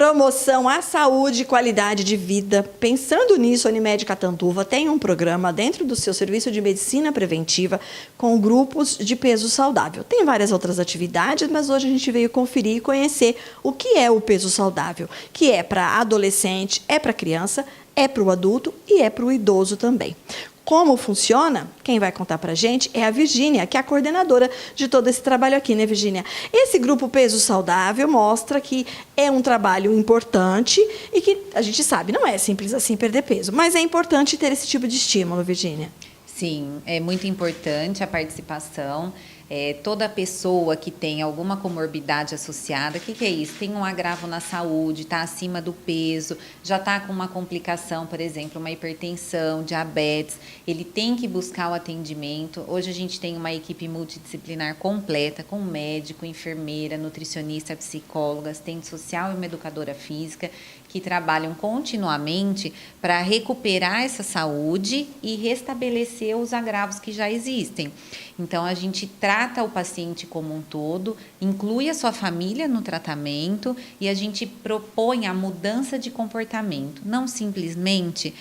promoção à saúde e qualidade de vida. Pensando nisso, a Unimed Catanduva tem um programa dentro do seu serviço de medicina preventiva com grupos de peso saudável. Tem várias outras atividades, mas hoje a gente veio conferir e conhecer o que é o peso saudável, que é para adolescente, é para criança, é para o adulto e é para o idoso também. Como funciona? Quem vai contar para a gente é a Virgínia, que é a coordenadora de todo esse trabalho aqui, né, Virgínia? Esse grupo Peso Saudável mostra que é um trabalho importante e que a gente sabe, não é simples assim perder peso, mas é importante ter esse tipo de estímulo, Virgínia. Sim, é muito importante a participação. Toda pessoa que tem alguma comorbidade associada, o que é isso? Tem um agravo na saúde, está acima do peso, já está com uma complicação, por exemplo, uma hipertensão, diabetes, ele tem que buscar o atendimento. Hoje a gente tem uma equipe multidisciplinar completa, com médico, enfermeira, nutricionista, psicóloga, assistente social e uma educadora física, que trabalham continuamente para recuperar essa saúde e restabelecer os agravos que já existem. Então, a gente trata o paciente como um todo, inclui a sua família no tratamento e a gente propõe a mudança de comportamento, não simplesmente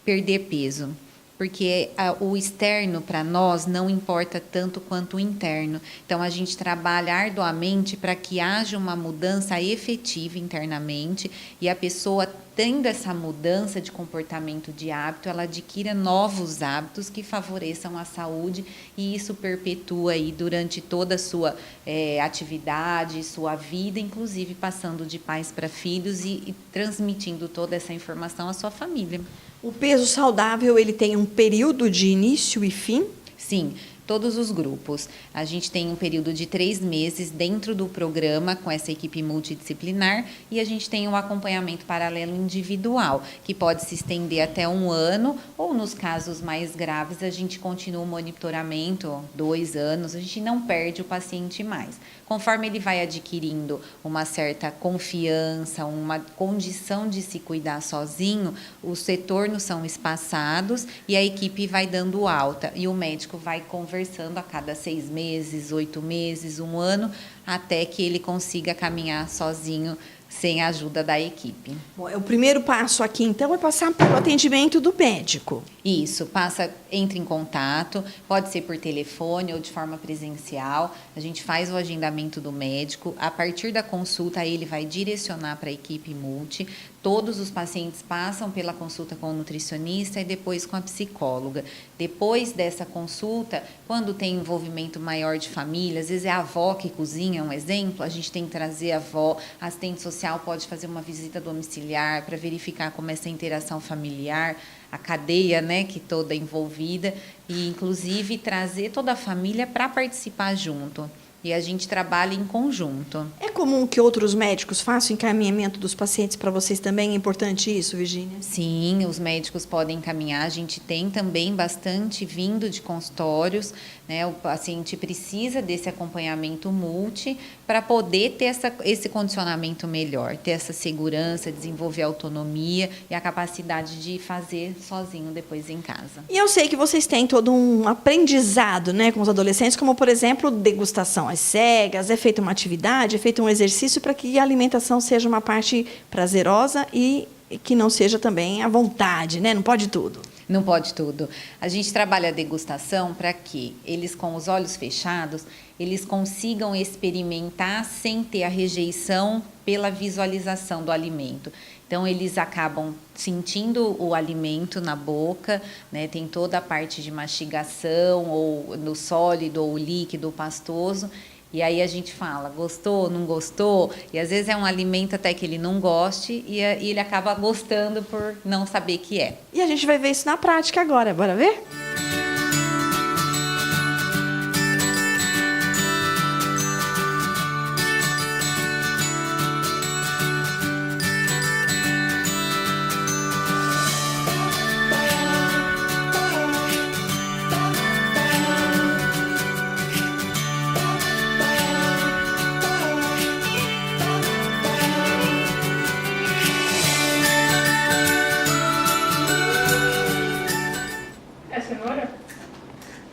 perder peso. Porque o externo para nós não importa tanto quanto o interno. Então, a gente trabalha arduamente para que haja uma mudança efetiva internamente e a pessoa, tendo essa mudança de comportamento de hábito, ela adquira novos hábitos que favoreçam a saúde e isso perpetua aí durante toda a sua atividade, sua vida, inclusive passando de pais para filhos e transmitindo toda essa informação à sua família. O peso saudável, ele tem um período de início e fim? Sim, todos os grupos. A gente tem um período de 3 meses dentro do programa com essa equipe multidisciplinar e a gente tem um acompanhamento paralelo individual, que pode se estender até 1 ano ou, nos casos mais graves, a gente continua o monitoramento, 2 anos, a gente não perde o paciente mais. Conforme ele vai adquirindo uma certa confiança, uma condição de se cuidar sozinho, os retornos são espaçados e a equipe vai dando alta e o médico vai conversando a cada 6 meses, 8 meses, 1 ano, até que ele consiga caminhar sozinho, sem a ajuda da equipe. Bom, o primeiro passo aqui, então, é passar pelo atendimento do médico. Isso, entra em contato, pode ser por telefone ou de forma presencial, a gente faz o agendamento do médico, a partir da consulta ele vai direcionar para a equipe multi, todos os pacientes passam pela consulta com o nutricionista e depois com a psicóloga. Depois dessa consulta, quando tem envolvimento maior de família, às vezes é a avó que cozinha, um exemplo, a gente tem que trazer a avó, a assistente social pode fazer uma visita domiciliar para verificar como é essa interação familiar, a cadeia, né, que toda envolvida, e inclusive trazer toda a família para participar junto. E a gente trabalha em conjunto. É comum que outros médicos façam encaminhamento dos pacientes para vocês também? É importante isso, Virgínia? Sim, os médicos podem encaminhar. A gente tem também bastante vindo de consultórios, né? O paciente precisa desse acompanhamento multi para poder ter esse condicionamento melhor, ter essa segurança, desenvolver autonomia e a capacidade de fazer sozinho depois em casa. E eu sei que vocês têm todo um aprendizado, né, com os adolescentes, como, por exemplo, degustação às cegas, é feita uma atividade, é feito um exercício para que a alimentação seja uma parte prazerosa e que não seja também à vontade, né? Não pode tudo. Não pode tudo. A gente trabalha a degustação para que eles, com os olhos fechados, eles consigam experimentar sem ter a rejeição pela visualização do alimento. Então, eles acabam sentindo o alimento na boca, né? Tem toda a parte de mastigação, ou no sólido, ou líquido, ou pastoso. E aí a gente fala, gostou, não gostou? E às vezes é um alimento até que ele não goste e ele acaba gostando por não saber que é. E a gente vai ver isso na prática agora, bora ver?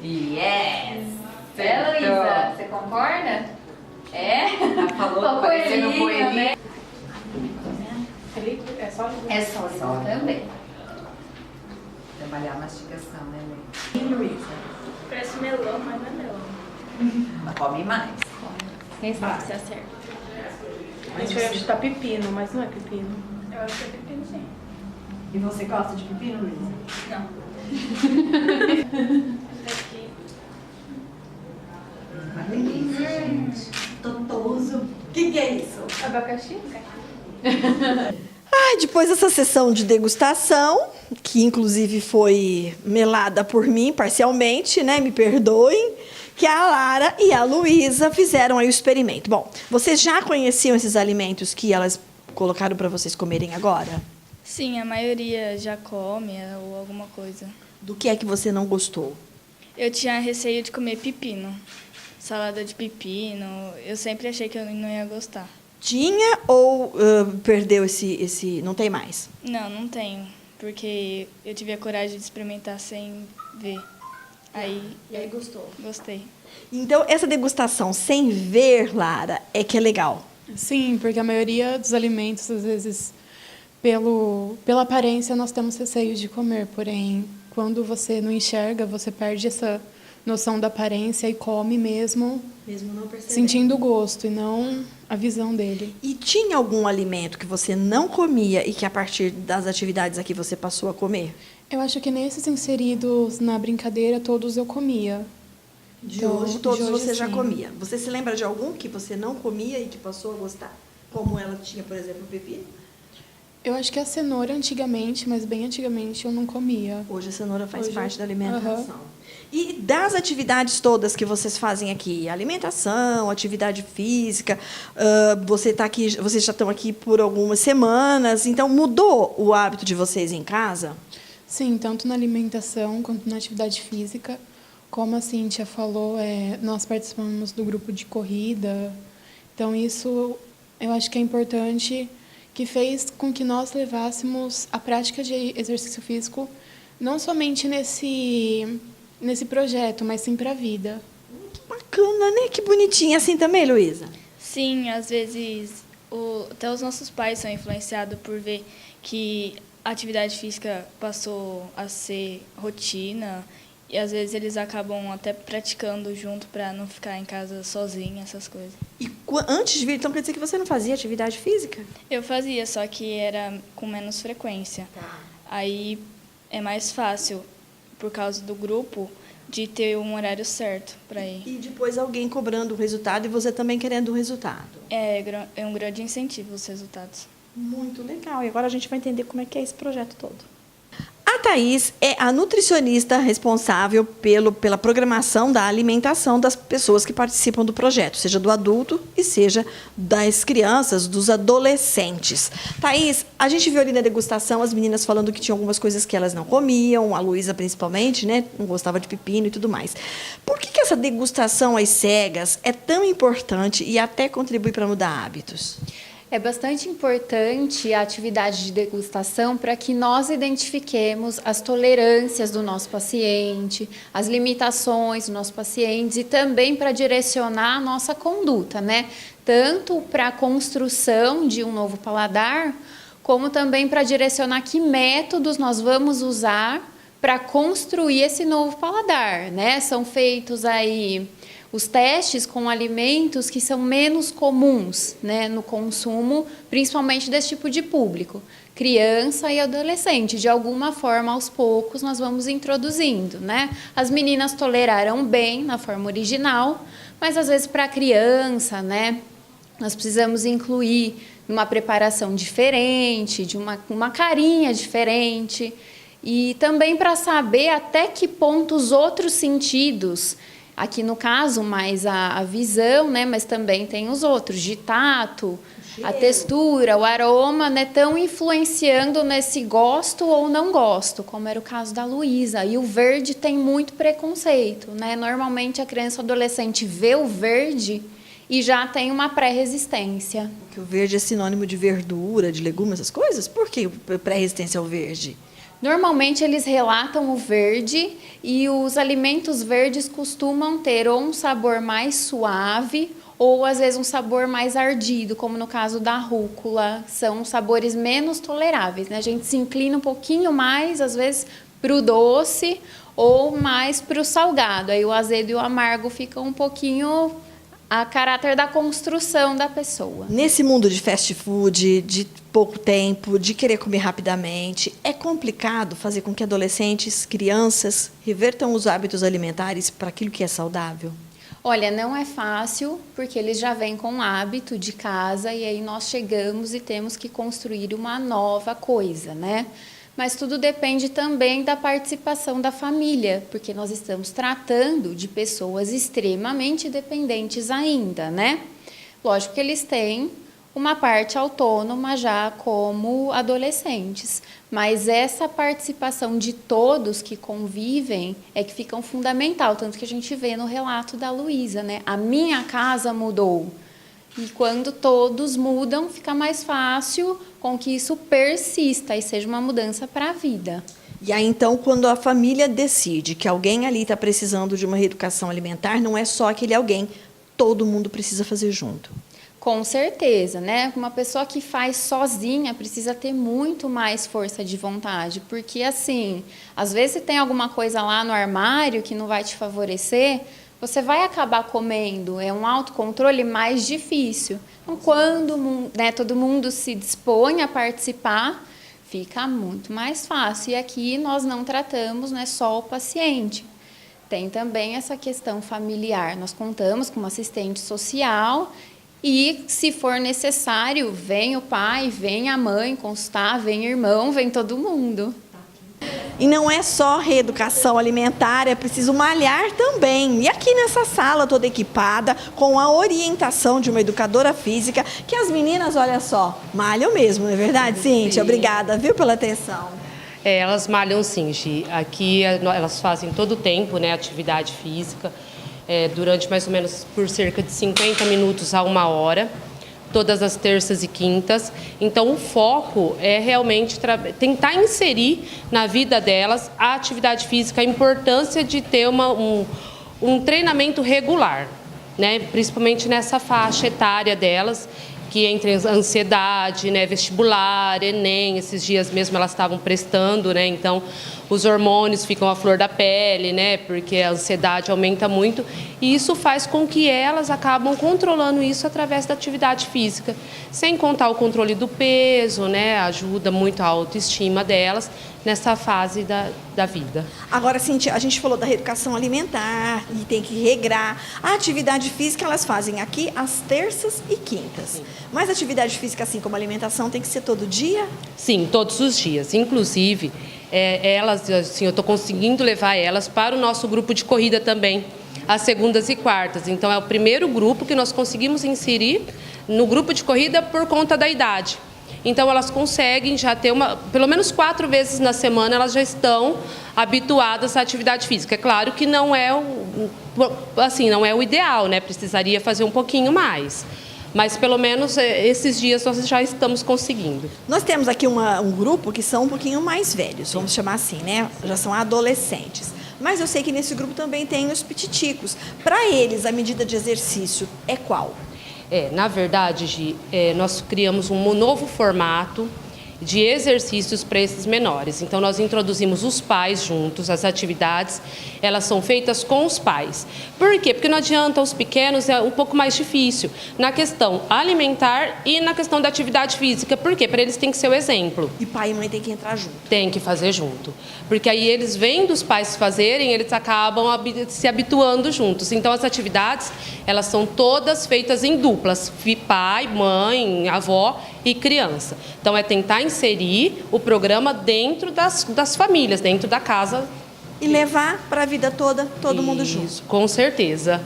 Yes! Luísa, você concorda? É? Ela falou, parecendo um coelhinho. Né? É sólido também. Trabalhar a mastigação, né, Lê? E Luísa? Parece melão, mas não é melão. Come mais. Quem sabe se acerta. A gente vai chutar pepino, mas não é pepino. Eu acho que é pepino, sim. E você gosta de pepino, Luísa? Não. Aqui. Uma delícia, gente. Totoso. O que é isso? Abacaxi? Depois dessa sessão de degustação, que inclusive foi melada por mim parcialmente, né? Me perdoem, que a Lara e a Luísa fizeram aí o experimento. Bom, vocês já conheciam esses alimentos que elas colocaram para vocês comerem agora? Sim, a maioria já come ou alguma coisa. Do que é que você não gostou? Eu tinha receio de comer pepino. Salada de pepino. Eu sempre achei que eu não ia gostar. Tinha ou perdeu esse... Não tem mais? Não tenho. Porque eu tive a coragem de experimentar sem ver. E aí gostou? Gostei. Então, essa degustação sem ver, Lara, é que é legal. Sim, porque a maioria dos alimentos, às vezes, pela aparência, nós temos receio de comer. Porém, quando você não enxerga, você perde essa noção da aparência e come mesmo Não percebendo. sentindo o gosto e não a visão dele. E tinha algum alimento que você não comia e que a partir das atividades aqui você passou a comer? Eu acho que nesses inseridos na brincadeira, todos eu comia. Todos de hoje, você já sim. comia. Você se lembra de algum que você não comia e que passou a gostar? Como ela tinha, por exemplo, o pepino? Eu acho que a cenoura antigamente, mas bem antigamente, eu não comia. Hoje a cenoura faz Hoje, parte da alimentação. E das atividades todas que vocês fazem aqui, alimentação, atividade física, vocês já estão aqui por algumas semanas, então mudou o hábito de vocês em casa? Sim, tanto na alimentação quanto na atividade física. Como a Cíntia falou, nós participamos do grupo de corrida. Então, isso eu acho que é importante, que fez com que nós levássemos a prática de exercício físico não somente nesse projeto, mas sim para a vida. Que bacana, né? Que bonitinha. Assim também, Luísa? Sim, às vezes até os nossos pais são influenciados por ver que a atividade física passou a ser rotina e às vezes eles acabam até praticando junto para não ficar em casa sozinha, essas coisas. E antes de vir, então quer dizer que você não fazia atividade física? Eu fazia, só que era com menos frequência. Aí é mais fácil, por causa do grupo, de ter um horário certo para ir. E depois alguém cobrando o resultado e você também querendo o resultado. É um grande incentivo os resultados. Muito legal. E agora a gente vai entender como é que é esse projeto todo. A Thaís é a nutricionista responsável pela programação da alimentação das pessoas que participam do projeto, seja do adulto e seja das crianças, dos adolescentes. Thaís, a gente viu ali na degustação as meninas falando que tinham algumas coisas que elas não comiam, a Luísa principalmente, né? Não gostava de pepino e tudo mais. Por que essa degustação às cegas é tão importante e até contribui para mudar hábitos? É bastante importante a atividade de degustação para que nós identifiquemos as tolerâncias do nosso paciente, as limitações dos nossos pacientes e também para direcionar a nossa conduta, né? Tanto para a construção de um novo paladar, como também para direcionar que métodos nós vamos usar para construir esse novo paladar, né? São feitos aí os testes com alimentos que são menos comuns, né, no consumo, principalmente desse tipo de público, criança e adolescente. De alguma forma, aos poucos, nós vamos introduzindo, né? As meninas toleraram bem na forma original, mas às vezes para a criança, né, nós precisamos incluir uma preparação diferente, de uma carinha diferente, e também para saber até que ponto os outros sentidos, aqui no caso, mais a visão, né, mas também tem os outros, de tato, a textura, o aroma, né, estão influenciando nesse gosto ou não gosto, como era o caso da Luísa. E o verde tem muito preconceito, né? Normalmente a criança ou adolescente vê o verde e já tem uma pré-resistência. Porque o verde é sinônimo de verdura, de legumes, essas coisas? Por que pré-resistência ao verde? Normalmente eles relatam o verde e os alimentos verdes costumam ter ou um sabor mais suave ou às vezes um sabor mais ardido, como no caso da rúcula, são sabores menos toleráveis, né? A gente se inclina um pouquinho mais, às vezes, para o doce ou mais para o salgado. Aí o azedo e o amargo ficam um pouquinho a caráter da construção da pessoa. Nesse mundo de fast food, de pouco tempo, de querer comer rapidamente, é complicado fazer com que adolescentes, crianças, revertam os hábitos alimentares para aquilo que é saudável? Olha, não é fácil, porque eles já vêm com o hábito de casa e aí nós chegamos e temos que construir uma nova coisa, né? Mas tudo depende também da participação da família, porque nós estamos tratando de pessoas extremamente dependentes ainda, né? Lógico que eles têm uma parte autônoma já como adolescentes, mas essa participação de todos que convivem é que fica fundamental, tanto que a gente vê no relato da Luísa, né? A minha casa mudou. E quando todos mudam, fica mais fácil com que isso persista e seja uma mudança para a vida. E aí, então, quando a família decide que alguém ali está precisando de uma reeducação alimentar, não é só aquele alguém, todo mundo precisa fazer junto. Com certeza, né? Uma pessoa que faz sozinha precisa ter muito mais força de vontade, porque assim, às vezes você tem alguma coisa lá no armário que não vai te favorecer, você vai acabar comendo, é um autocontrole mais difícil. Então, quando, né, todo mundo se dispõe a participar, fica muito mais fácil. E aqui nós não tratamos, né, só o paciente. Tem também essa questão familiar. Nós contamos com uma assistente social e, se for necessário, vem o pai, vem a mãe consultar, vem o irmão, vem todo mundo. E não é só reeducação alimentar, é preciso malhar também. E aqui nessa sala toda equipada, com a orientação de uma educadora física, que as meninas, olha só, malham mesmo, não é verdade, Cíntia? Obrigada, viu, pela atenção. Elas malham sim, Gi. Aqui elas fazem todo o tempo, né, atividade física, durante mais ou menos por cerca de 50 minutos a 1 hora. Todas as terças e quintas. Então, o foco é realmente tentar inserir na vida delas a atividade física, a importância de ter um treinamento regular, né? Principalmente nessa faixa etária delas, que entre a ansiedade, né, vestibular, Enem, esses dias mesmo elas estavam prestando, né? Então, os hormônios ficam à flor da pele, né? Porque a ansiedade aumenta muito e isso faz com que elas acabam controlando isso através da atividade física, sem contar o controle do peso, né? Ajuda muito a autoestima delas nessa fase da vida. Agora, Cíntia, a gente falou da reeducação alimentar e tem que regrar. A atividade física elas fazem aqui às terças e quintas. Sim. Mas a atividade física, assim como a alimentação, tem que ser todo dia? Sim, todos os dias. Inclusive, elas, assim, eu estou conseguindo levar elas para o nosso grupo de corrida também, às segundas e quartas. Então, é o primeiro grupo que nós conseguimos inserir no grupo de corrida por conta da idade. Então, elas conseguem já ter pelo menos 4 vezes na semana, elas já estão habituadas à atividade física. É claro que não é o ideal, né? Precisaria fazer um pouquinho mais. Mas, pelo menos, esses dias nós já estamos conseguindo. Nós temos aqui um grupo que são um pouquinho mais velhos, vamos chamar assim, né? Já são adolescentes. Mas eu sei que nesse grupo também tem os pititicos. Para eles, a medida de exercício é qual? Na verdade, Gi, nós criamos um novo formato de exercícios para esses menores. Então, nós introduzimos os pais juntos, as atividades, elas são feitas com os pais. Por quê? Porque não adianta, os pequenos é um pouco mais difícil na questão alimentar e na questão da atividade física. Por quê? Para eles tem que ser o exemplo. E pai e mãe tem que entrar junto. Tem que fazer junto. Porque aí eles vendo os pais fazerem, eles acabam se habituando juntos. Então, as atividades, elas são todas feitas em duplas. Pai, mãe, avó e criança. Então, é tentar inserir o programa dentro das famílias, dentro da casa. E levar para a vida toda, todo mundo junto. Isso, com certeza.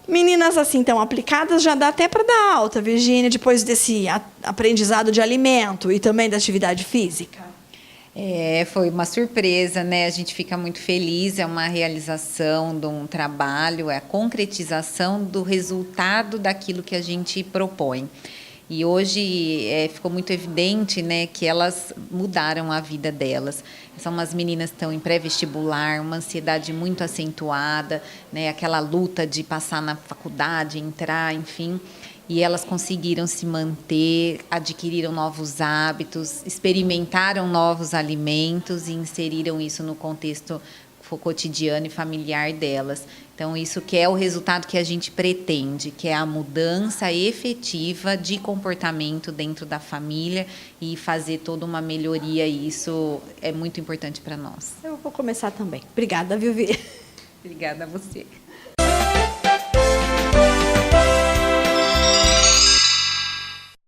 Meninas assim tão aplicadas, já dá até para dar alta, Virgínia, depois desse aprendizado de alimento e também da atividade física. Foi uma surpresa, né? A gente fica muito feliz, é uma realização de um trabalho, é a concretização do resultado daquilo que a gente propõe. E hoje ficou muito evidente, né, que elas mudaram a vida delas. São umas meninas que estão em pré-vestibular, uma ansiedade muito acentuada, né, aquela luta de passar na faculdade, entrar, enfim. E elas conseguiram se manter, adquiriram novos hábitos, experimentaram novos alimentos e inseriram isso no contexto cotidiano e familiar delas. Então, isso que é o resultado que a gente pretende, que é a mudança efetiva de comportamento dentro da família e fazer toda uma melhoria. E isso é muito importante para nós. Eu vou começar também. Obrigada, Vivi. Obrigada a você.